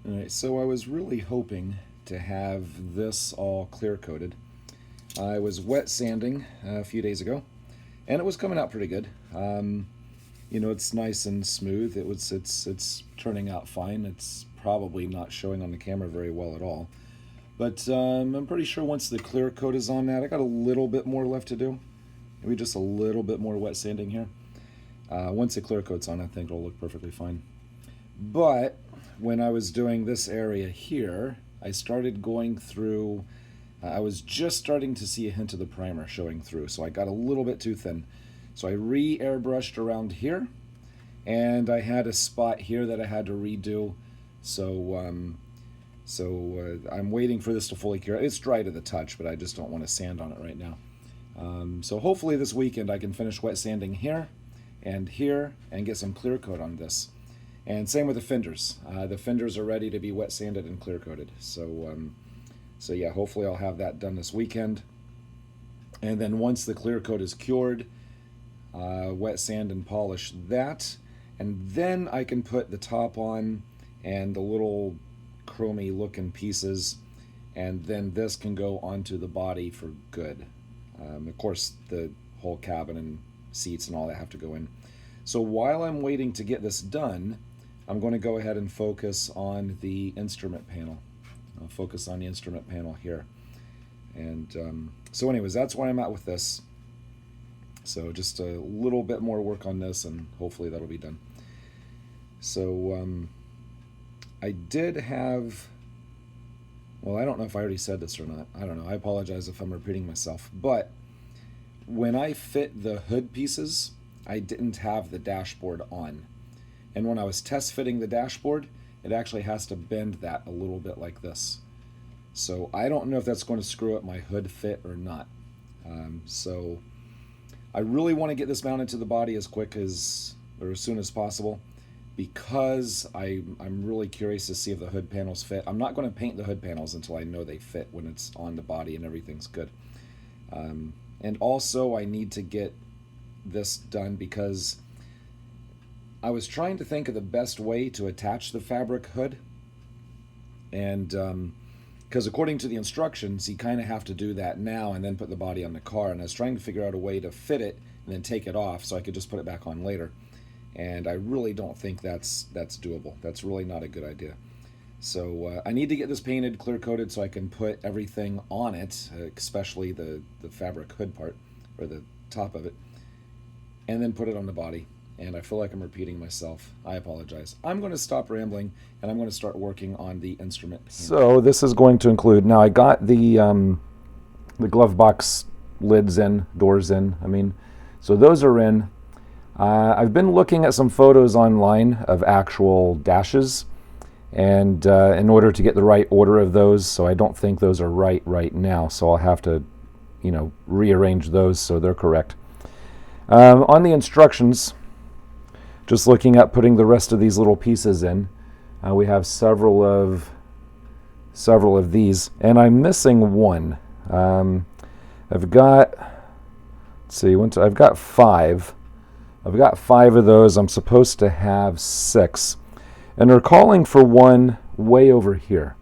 Alright, so I was really hoping to have this all clear coated. I was wet sanding a few days ago, and it was coming out pretty good. It's nice and smooth. It's turning out fine. It's probably not showing on the camera very well at all, but I'm pretty sure once the clear coat is on that, I got a little bit more left to do. Maybe just a little bit more wet sanding here. Once the clear coat's on, I think it'll look perfectly fine. But when I was doing this area here, I started going through, I was just starting to see a hint of the primer showing through, so I got a little bit too thin. So I re-airbrushed around here, and I had a spot here that I had to redo. So I'm waiting for this to fully cure. It's dry to the touch, but I just don't want to sand on it right now. So hopefully this weekend I can finish wet sanding here, and get some clear coat on this. And same with the fenders. The fenders are ready to be wet sanded and clear coated. So yeah, hopefully I'll have that done this weekend. And then once the clear coat is cured, wet sand and polish that. And then I can put the top on and the little chromy looking pieces. And then this can go onto the body for good. Of course, the whole cabin and seats and all that have to go in. So while I'm waiting to get this done, I'm going to go ahead and focus on the instrument panel. I'll focus on the instrument panel here. And so anyways, that's where I'm at with this. So just a little bit more work on this, and hopefully that'll be done. So I did have, well, I don't know if I already said this or not. I don't know. I apologize if I'm repeating myself. But when I fit the hood pieces, I didn't have the dashboard on. And when I was test fitting the dashboard, it actually has to bend that a little bit like this. So I don't know if that's going to screw up my hood fit or not. So I really want to get this mounted to the body as quick as, or as soon as possible, because I'm really curious to see if the hood panels fit. I'm not going to paint the hood panels until I know they fit when it's on the body and everything's good. And also I need to get this done because I was trying to think of the best way to attach the fabric hood, and because according to the instructions, you kind of have to do that now and then put the body on the car, and I was trying to figure out a way to fit it and then take it off so I could just put it back on later, and I really don't think that's doable. That's really not a good idea. So I need to get this painted, clear coated, so I can put everything on it, especially the fabric hood part, or the top of it, and then put it on the body. And I feel like I'm repeating myself. I apologize. I'm going to stop rambling, and I'm going to start working on the instrument panel. So this is going to include, now I got the glove box lids in, doors in, so those are in. I've been looking at some photos online of actual dashes, and in order to get the right order of those, so I don't think those are right now, so I'll have to, rearrange those so they're correct. On the instructions, just looking at putting the rest of these little pieces in, we have several of these, and I'm missing one. I've got, let's see, I've got five. I've got 5 of those. I'm supposed to have 6, and they're calling for one way over here.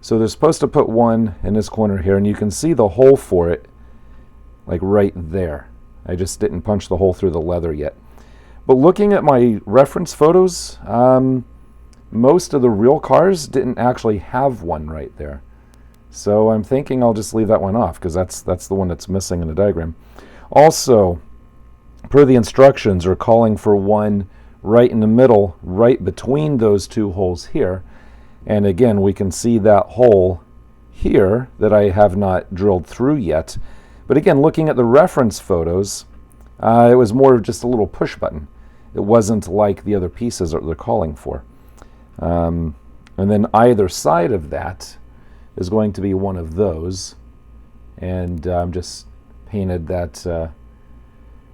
So they're supposed to put one in this corner here, and you can see the hole for it, like right there. I just didn't punch the hole through the leather yet. But looking at my reference photos, most of the real cars didn't actually have one right there. So I'm thinking I'll just leave that one off, because that's the one that's missing in the diagram. Also, per the instructions, are calling for one right in the middle, right between those 2 holes here. And again, we can see that hole here that I have not drilled through yet. But again, looking at the reference photos, it was more of just a little push button. It wasn't like the other pieces that they're calling for. And then either side of that is going to be one of those. And I'm just painted that,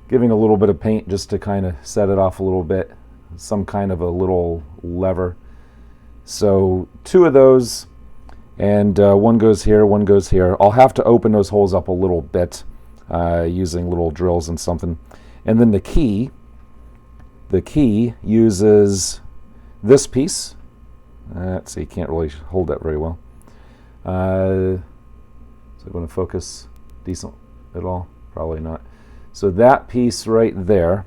giving a little bit of paint just to kind of set it off a little bit. Some kind of a little lever. So 2 of those, and one goes here, one goes here. I'll have to open those holes up a little bit using little drills and something. And then the key uses this piece Let's see, can't really hold that very well. So I'm going to focus decent at all? Probably not. So that piece right there,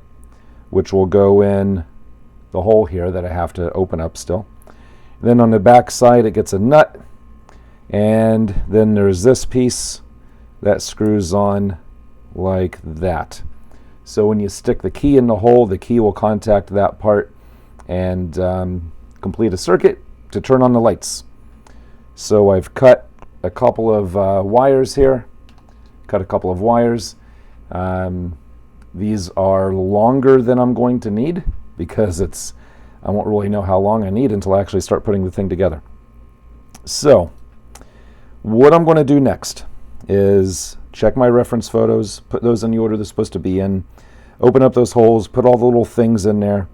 which will go in the hole here that I have to open up still. Then on the back side it gets a nut, and then there's this piece that screws on like that. So when you stick the key in the hole, the key will contact that part and complete a circuit to turn on the lights. So I've cut a couple of wires here, these are longer than I'm going to need because I won't really know how long I need until I actually start putting the thing together. So what I'm going to do next is check my reference photos, put those in the order they're supposed to be in, open up those holes, put all the little things in there.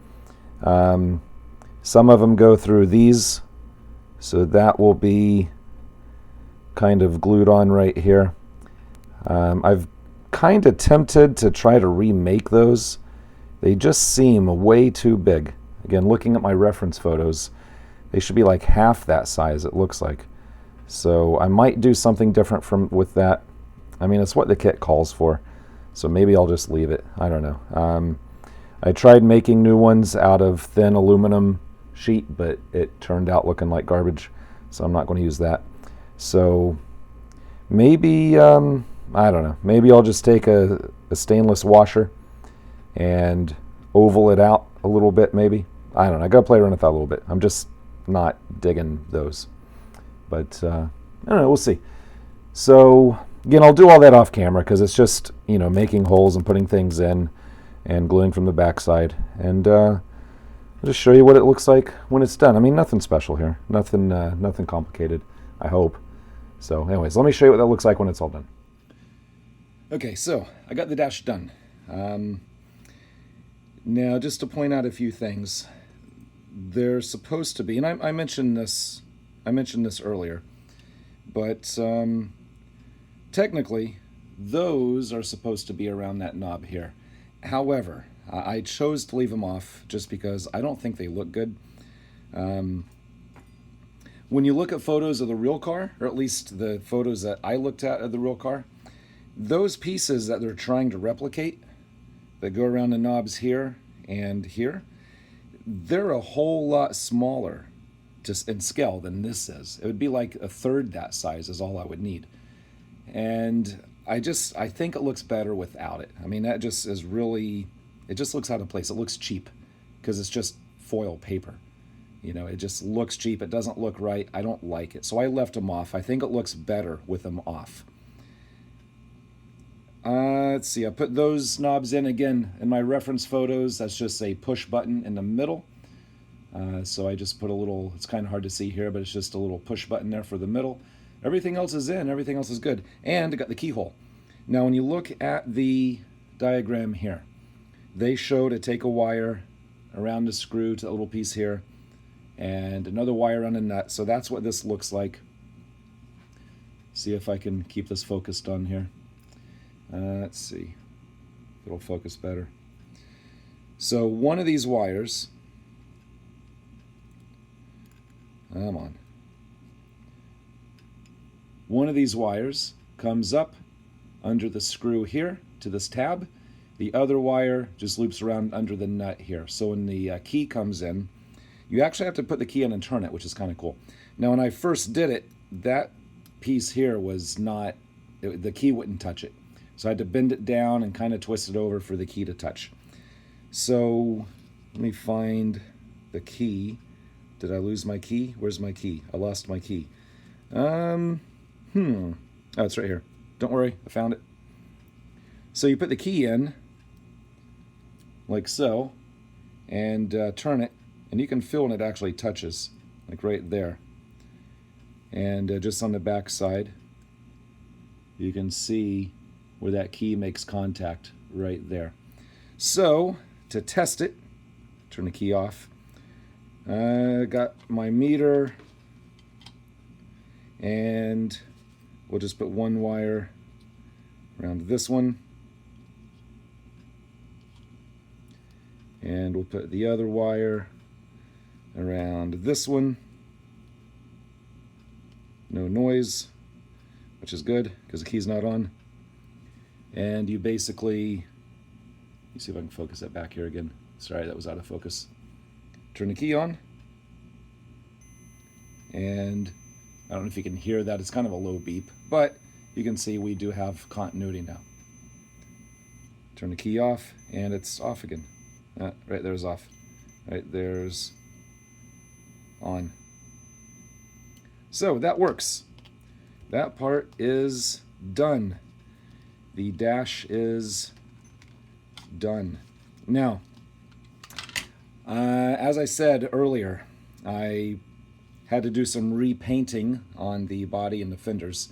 Some of them go through these, so that will be kind of glued on right here. I've kind of tempted to try to remake those. They just seem way too big. Again, looking at my reference photos, they should be like half that size, it looks like. So I might do something different with that. I mean, it's what the kit calls for, so maybe I'll just leave it. I don't know. I tried making new ones out of thin aluminum sheet, but it turned out looking like garbage, so I'm not going to use that. So maybe, I don't know, maybe I'll just take a stainless washer and oval it out a little bit, maybe. I don't know, I gotta play around with that a little bit. I'm just not digging those. But, I don't know, we'll see. So, again, I'll do all that off camera because it's just, making holes and putting things in and gluing from the backside. And I'll just show you what it looks like when it's done. I mean, nothing special here. Nothing complicated, I hope. So, anyways, let me show you what that looks like when it's all done. Okay, so I got the dash done. Now, just to point out a few things, there's supposed to be, and I mentioned this earlier, but technically, those are supposed to be around that knob here. However, I chose to leave them off just because I don't think they look good. When you look at photos of the real car, or at least the photos that I looked at of the real car, those pieces that they're trying to replicate that go around the knobs here and here, they're a whole lot smaller just in scale than this is. It would be like a third that size is all I would need. And I think it looks better without it. I mean, that just is really, it just looks out of place. It looks cheap because it's just foil paper. It just looks cheap. It doesn't look right. I don't like it. So I left them off. I think it looks better with them off. Let's see, I put those knobs in again in my reference photos. That's just a push button in the middle. So I just put a little, it's kind of hard to see here, but it's just a little push button there for the middle. Everything else is in, everything else is good. And I got the keyhole. Now when you look at the diagram here, they show to take a wire around the screw to the little piece here, and another wire around the nut. So that's what this looks like. See if I can keep this focused on here. Let's see if it'll focus better. So one of these wires, come on. One of these wires comes up under the screw here to this tab. The other wire just loops around under the nut here. So when the key comes in, you actually have to put the key in and turn it, which is kind of cool. Now when I first did it, that piece here was not, the key wouldn't touch it. So I had to bend it down and kind of twist it over for the key to touch. So let me find the key. Did I lose my key? Where's my key? I lost my key. Oh, it's right here. Don't worry, I found it. So you put the key in, like so, and turn it, and you can feel when it actually touches, like right there. And just on the back side, you can see where that key makes contact right there. So to test it, turn the key off. I got my meter, and we'll just put one wire around this one, and we'll put the other wire around this one, No noise, which is good because the key's not on. And you basically, let me see if I can focus that back here again. Sorry, that was out of focus. Turn the key on. And I don't know if you can hear that. It's kind of a low beep, but you can see we do have continuity now. Turn the key off, and it's off again. Right there's off. Right there's on. So that works. That part is done. The dash is done. Now, as I said earlier, I had to do some repainting on the body and the fenders.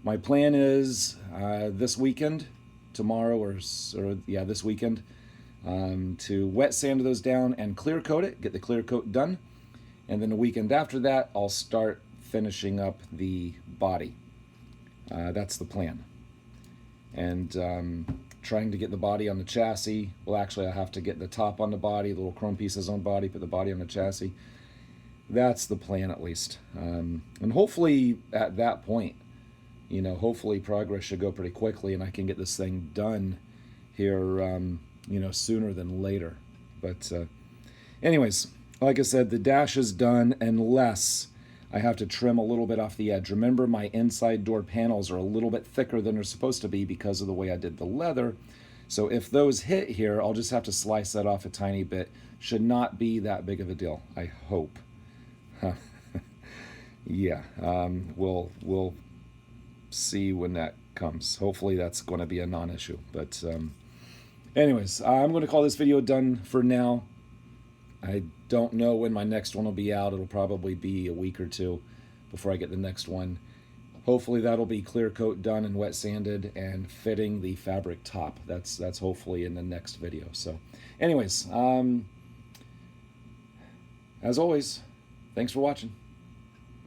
My plan is this weekend, tomorrow or this weekend, to wet sand those down and clear coat it, get the clear coat done. And then the weekend after that, I'll start finishing up the body. That's the plan. And trying to get the body on the chassis. Well, actually, I have to get the top on the body, the little chrome pieces on body, put the body on the chassis. That's the plan, at least. And hopefully at that point, hopefully progress should go pretty quickly and I can get this thing done here, sooner than later. But anyways, like I said, the dash is done unless I have to trim a little bit off the edge. Remember, my inside door panels are a little bit thicker than they're supposed to be because of the way I did the leather. So if those hit here, I'll just have to slice that off a tiny bit. Should not be that big of a deal, I hope. Yeah, we'll see when that comes. Hopefully that's going to be a non-issue. But anyways, I'm going to call this video done for now. I don't know when my next one will be out. It'll probably be a week or two before I get the next one. Hopefully that'll be clear coat done and wet sanded and fitting the fabric top. That's hopefully in the next video. So anyways, as always, thanks for watching.